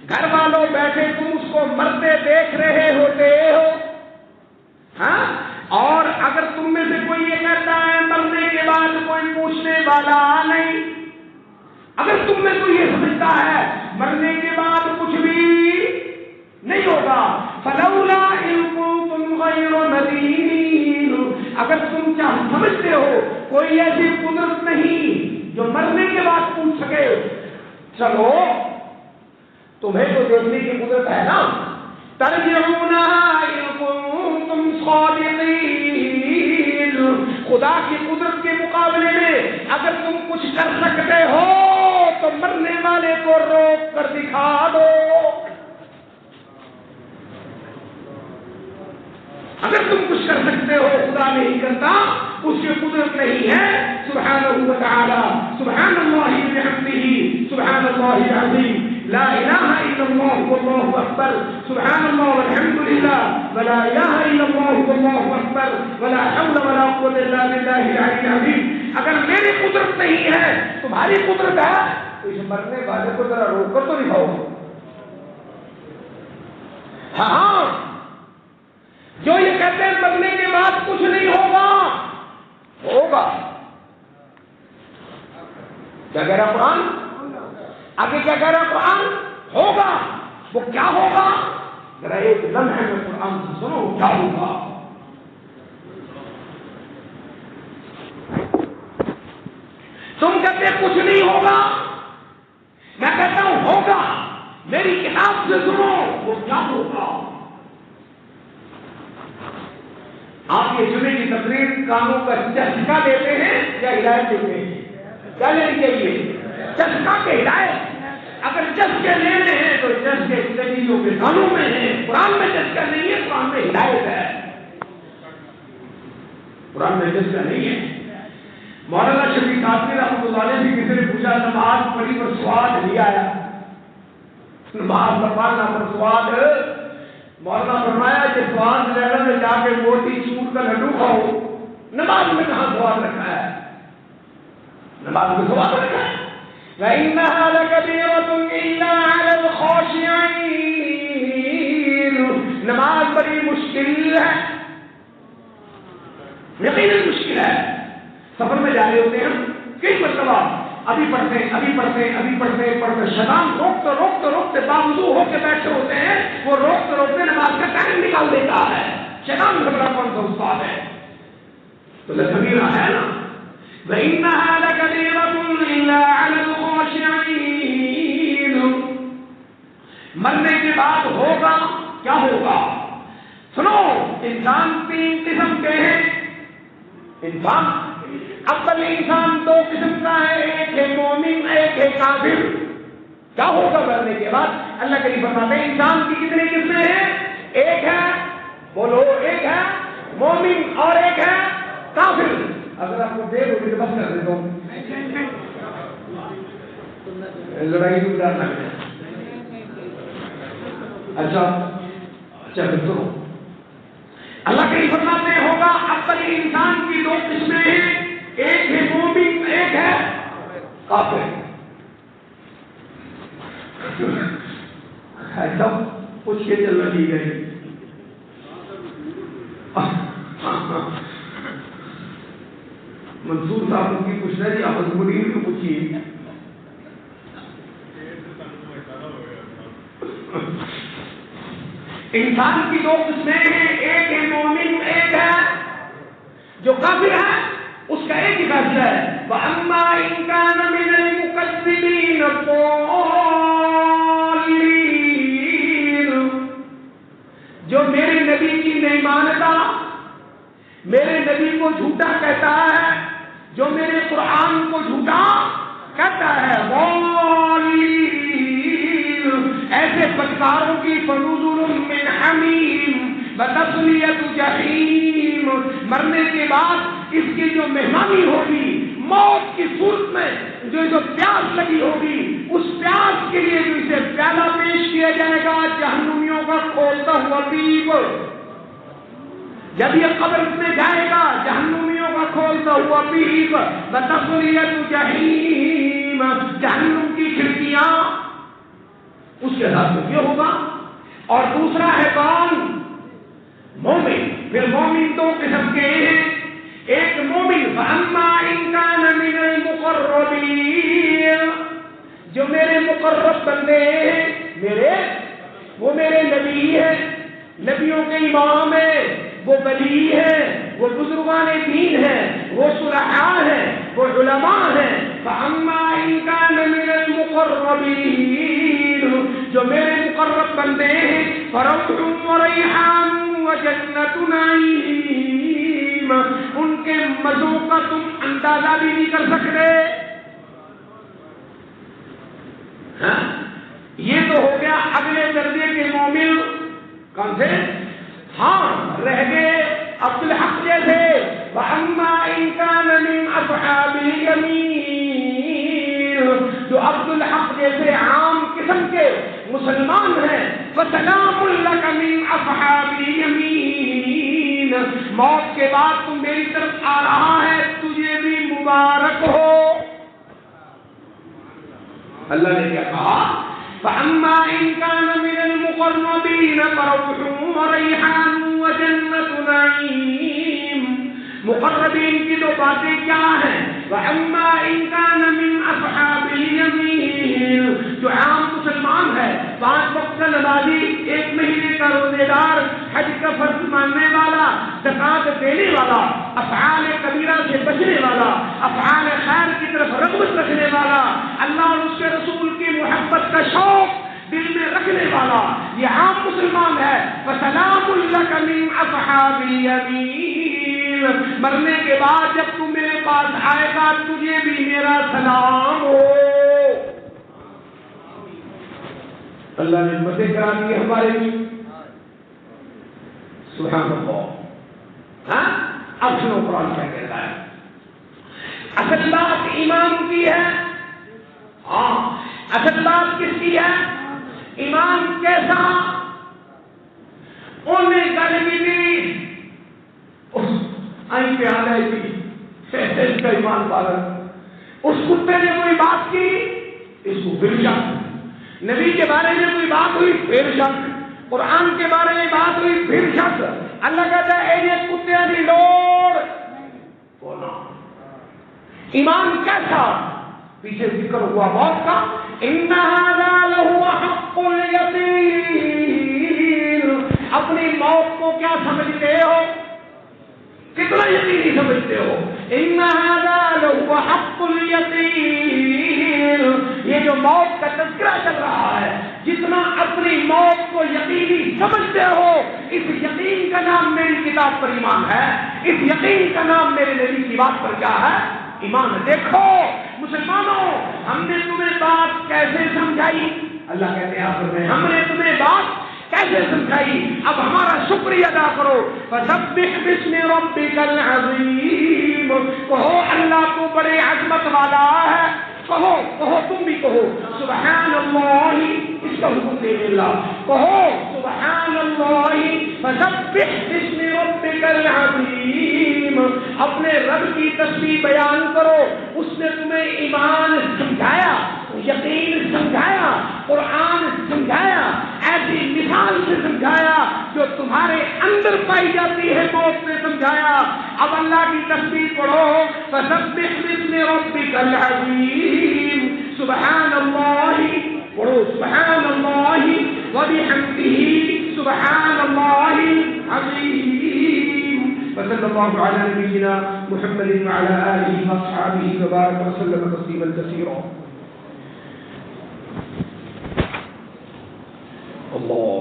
گھر والوں بیٹھے تم اس کو مرتے دیکھ رہے ہوتے ہو، ہاں، اور اگر تم میں سے کوئی یہ کہتا ہے مرنے کے بعد کوئی پوچھنے والا نہیں، اگر تم میں تو یہ سمجھتا ہے مرنے کے بعد کچھ بھی نہیں ہوگا، فلولا ان کنتم غیر مدینین، اگر تم سمجھتے ہو کوئی ایسی قدرت نہیں جو مرنے کے بعد پوچھ سکے، چلو تمہیں تو دیکھنے کی قدرت ہے نا، ترجعونها ان کنتم صادقین، خدا کی قدرت کے مقابلے میں اگر تم کچھ کر سکتے ہو تو مرنے والے کو روک کر دکھا دو، اگر تم کچھ کر سکتے ہو خدا نہیں کرتا، اس کی قدرت نہیں ہے، سبحانہ و تعالی، سبحان اللہ بحمدہ، سبحان اللہ العظیم، لا الہ الا اللہ واللہ اکبر، سبحان اللہ والحمد للہ ولا الہ الا اللہ واللہ اکبر ولا حول ولا قوة الا باللہ العلی العظیم۔ اگر میری قدرت نہیں ہے تمہاری قدرت ہے تو اس مرنے والے کو ذرا روک کر تو دکھاؤ۔ ہاں جو یہ کہتے ہیں مرنے کے بعد کچھ نہیں ہوگا، ہوگا، کیا کہہ رہا قرآن؟ آگے کیا کہہ رہا قرآن؟ ہوگا، وہ کیا ہوگا؟ ذرا ایک لمحے میں قرآن سے سنو کیا ہوگا۔ تم کہتے کچھ نہیں ہوگا، میں کہتا ہوں ہوگا، میری کتاب سے سنو وہ کیا ہوگا۔ آپ یہ جمعے کی تقریر کانوں کا چسکا دیتے ہیں یا ہدایت دیتے ہیں؟ کیا لینی چاہیے؟ چسکا کے ہدایت۔ اگر چسکے لینے ہیں تو چسکے تجیوں کے کانوں میں ہیں، قرآن میں چسکا نہیں ہے، قرآن میں ہدایت ہے، قرآن میں چسکا نہیں ہے۔ مولانا شفیق قاسمی رحمۃ اللہ علیہ سے کسی نے پوچھا نماز پڑھی پر سواد نہیں آیا، نماز پڑھنا پر سواد، مولانا فرمایا کہ سواد لینا میں جا کے موٹی چور کا لڈو کھاؤ، نماز میں کہاں سواد رکھا ہے؟ نماز میں سواد رکھا ہے۔ وَإِنَّهَا لَكَبِيرَةٌ إِلَّا عَلَى الْخَاشِعِينَ، نماز بڑی مشکل ہے، یقیناً مشکل ہے۔ سفر میں جا رہے ہوتے ہیں کئی مرتبہ ابھی پڑھتے شیطان روکتے باوضو ہو کے بیٹھے ہوتے ہیں، وہ روکتے نماز کا ٹائم نکال دیتا ہے۔ شیطان کا بڑا کون سا استاد ہے؟ تو لکبیرہ ہے نا، وَإِنَّهَا لَكَبِيرَةٌ إِلَّا عَلَى الْخَاشِعِينَ، مرنے کے بعد ہوگا، کیا ہوگا؟ سنو، انسان تین قسم کے ہیں، انسان اول انسان دو قسم کا ہے، ایک ہے مومن، ایک ہے کافر۔ کیا ہوگا مرنے کے بعد؟ اللہ کریم فرماتے ہیں انسان کی کتنی قسمیں ہیں؟ ایک ہے، بولو، ایک ہے مومن اور ایک ہے کافر۔ اگر آپ کو دیر ہوگی تو بس کر دیتا ہوں، لڑائی کو ڈر لگ جائے۔ اچھا سنو، اللہ کریم فرماتے ہیں ہوگا اول انسان کی دو قسمیں ہیں، ایک ہے مومن، ایک ہے کافر۔ ایسا پوچھ کے چلنا دی گئی، منصور صاحب کی پوچھنا جی آپ مدیر کو پوچھیے۔ انسان کی دو قسمیں ہیں، ایک ہے مومن، ایک ہے جو کافر ہے، اس کا ایک ہی فیصلہ ہے، وَأَمَّا إِن كَانَ مِنَ الْمُكَذِّبِينَ الضَّالِّينَ، جو میرے نبی کی نہیں مانتا، میرے نبی کو جھوٹا کہتا ہے، جو میرے قرآن کو جھوٹا کہتا ہے، ضالین، ایسے بدکاروں کی فنزل من حمیم وتصلیۃ جحیم، مرنے کے بعد اس کی جو مہمانی ہوگی، موت کی صورت میں جو پیاس لگی ہوگی، اس پیاس کے لیے جو اسے پیالہ پیش کیا جائے گا جہنمیوں کا کھولتا ہوا پیپ، جب یہ قبر میں جائے گا جہنمیوں کا کھولتا ہوا پیپ، وتصلیۃ جحیم، جہنم کی کھڑکیاں، اس کے ساتھ یہ ہوگا۔ اور دوسرا ہے کون؟ مومن۔ پھر مومن دو قسم کے ہیں، ایک مومن فَأَمَّا إِن كَانَ مِنَ الْمُقَرَّبِينَ، جو میرے مقرب بندے ہیں، وہ میرے نبی ہیں، نبیوں کے امام ہیں، وہ ولی ہیں، وہ بزرگان دین ہیں، وہ صلحاء ہیں، وہ علماء ہیں۔ فَأَمَّا إِن كَانَ مِنَ الْمُقَرَّبِينَ، جو میرے مقرب بندے ہیں، فَرَوْحٌ وَرَيْحَانٌ وَجَنَّتُ نَعِيمٍ، ان کے مزوں کا تم اندازہ بھی نہیں کر سکتے۔ ہاں، یہ تو ہو گیا اگلے درجے کے مومن۔ کون سے؟ ہاں، رہ گئے عبد الحق جیسے۔ وَأَمَّا إِن كَانَ مِنْ أَصْحَابِ الْيَمِينِ، جو عبد الحق جیسے عام قسم کے مسلمان ہیں، فَسَلَامٌ لَكَ مِنْ أَصْحَابِ الْيَمِينِ، موت کے بعد تم میری طرف آ رہا ہے، تجھے بھی مبارک ہو۔ اللہ نے کیا کہا؟ فَأَمَّا إِن كَانَ مِنَ الْمُقَرَّبِينَ فَرَوْحٌ وَرَيْحَانٌ وَجَنَّتُ نَعِيمٍ، مقربین کی دو باتیں کیا ہیں؟ وَأَمَّا إِن كَانَ مِنْ أَصْحَابِ الْيَمِينِ، جو عام مسلمان ہے، 5 وقت کا نمازی، 1 مہینے کا روزے دار، حج کا فرض ماننے والا، زکات دینے والا، افعال کبیرہ سے بچنے والا، افعال خیر کی طرف رغبت رکھنے والا، اللہ اور اس کے رسول کی محبت کا شوق دل میں رکھنے والا، یہ عام مسلمان ہے۔ فَسَلَامٌ لَكَ مِنْ أَصْحَابِ الْيَمِينِ، مرنے کے بعد جب تم میرے پاس آئے گا، تجھے بھی میرا سلام ہو۔ اللہ نے مزے کرا دیے ہمارے لیے، سبحان اللہ۔ ہاں، اب سنو قرآن کیا کہتا ہے۔ اصل بات ایمان کی ہے۔ ہاں، اصل بات کس کی ہے؟ ایمان کیسا؟ انہیں گل بھی نہیں اس آئی پہ آ رہی تھی اس کا ایمان پاگل، اس کتے نے کوئی بات کی، اس کو پھر شک، نبی کے بارے میں کوئی بات ہوئی پھر شک، قرآن کے بارے میں بات ہوئی پھر شک۔ اللہ کہتا ہے اے یہ کتے کی ڈوڑ بولا۔ ایمان کیسا؟ پیچھے ذکر ہوا موت کا، ان ھذا لہو حق الیقین، اپنی موت کو کیا سمجھتے ہو؟ کتنا یقینی سمجھتے ہو؟ ان ھذا لہو حق الیقین، یہ جو موت کا تذکرہ چل رہا ہے، جتنا اپنی موت کو یقینی سمجھتے ہو، اس یقین کا نام میری کتاب پر ایمان ہے، اس یقین کا نام میرے نبی کی بات پر کیا ہے؟ ایمان۔ دیکھو مسلمانوں، ہم نے تمہیں بات کیسے سمجھائی؟ اللہ کہتے ہیں آخر میں، ہم نے تمہیں بات کیسے سمجھائی؟ اب ہمارا شکریہ ادا کرو۔ فسبح باسم ربک العظیم، کہو اللہ تو بڑے عظمت والا ہے، کہو تم بھی کہو سبحان اللہ، اس کا حکم دے اللہ، کہو سبحان اللہ، فسبح باسم ربک العظیم، اپنے رب کی تسبیح بیان کرو، اس نے تمہیں ایمان سمجھایا، یقین سمجھایا، قرآن سمجھایا، ایسی مثال سے سمجھایا جو تمہارے اندر پائی جاتی ہے، موت نے سمجھایا۔ اب اللہ کی تسبیح پڑھو، فسبح باسم ربک العظیم، سبحان اللہ، پڑھو سبحان اللہ وبحمدہ، سبحان اللہ العظیم۔ وصلی اللہ علی نبینا محمد وعلی آلہ وصحبہ وبارک وسلم تسلیما کثیرا۔ اللہ